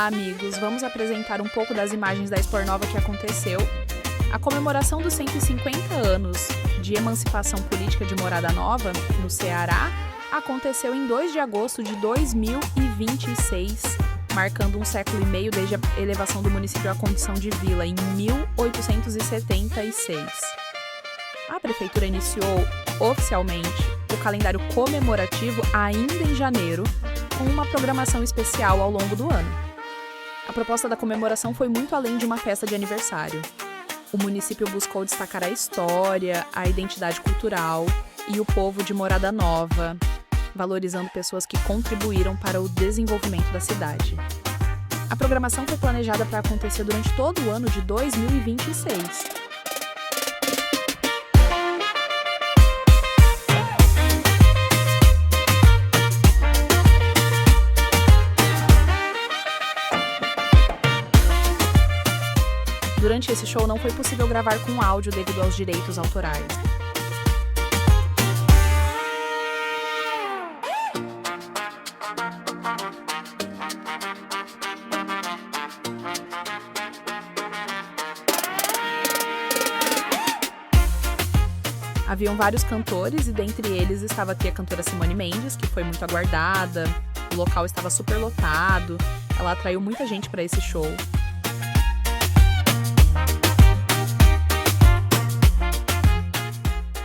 Olá, amigos! Vamos apresentar um pouco das imagens da Expo Nova que aconteceu. A comemoração dos 150 anos de emancipação política de Morada Nova, no Ceará, aconteceu em 2 de agosto de 2026, marcando um século e meio desde a elevação do município à condição de vila, em 1876. A prefeitura iniciou oficialmente o calendário comemorativo ainda em janeiro, com uma programação especial ao longo do ano. A proposta da comemoração foi muito além de uma festa de aniversário. O município buscou destacar a história, a identidade cultural e o povo de Morada Nova, valorizando pessoas que contribuíram para o desenvolvimento da cidade. A programação foi planejada para acontecer durante todo o ano de 2026. Durante esse show não foi possível gravar com áudio devido aos direitos autorais. Haviam vários cantores e dentre eles estava aqui a cantora Simone Mendes, que foi muito aguardada. O local estava super lotado, ela atraiu muita gente para esse show.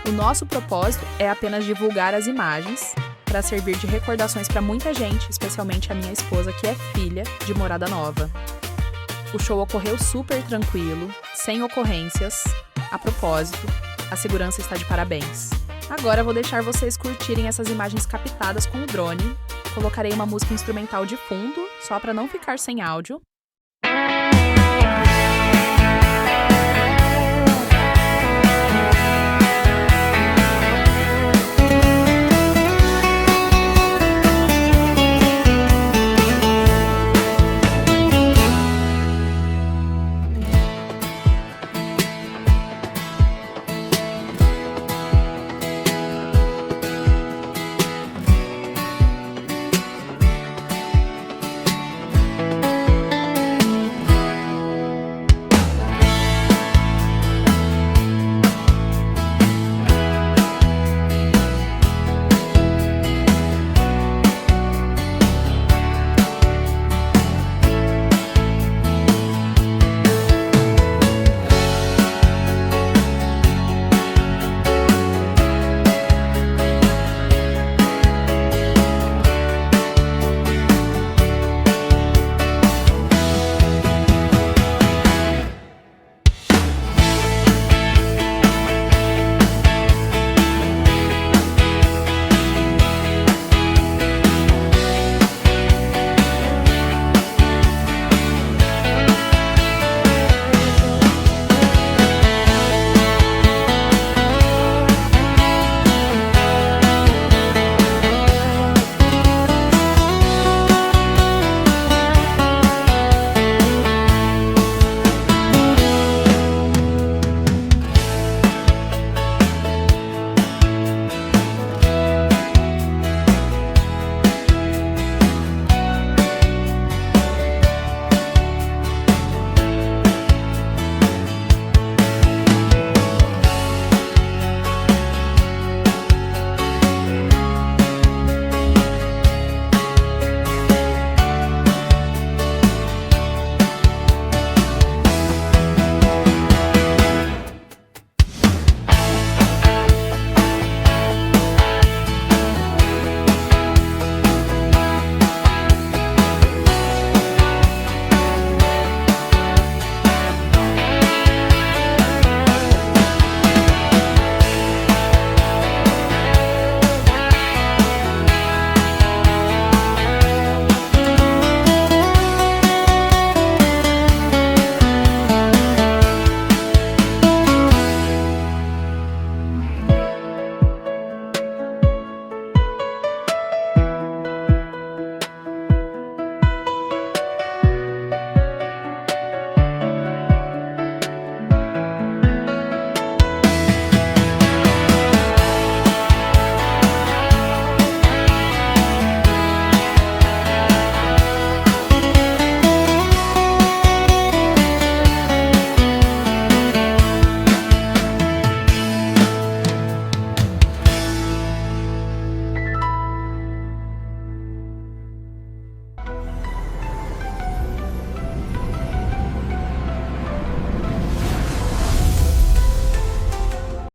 O nosso propósito é apenas divulgar as imagens para servir de recordações para muita gente, especialmente a minha esposa, que é filha de Morada Nova. O show ocorreu super tranquilo, sem ocorrências. A propósito, a segurança está de parabéns. Agora vou deixar vocês curtirem essas imagens captadas com o drone. Colocarei uma música instrumental de fundo, só para não ficar sem áudio.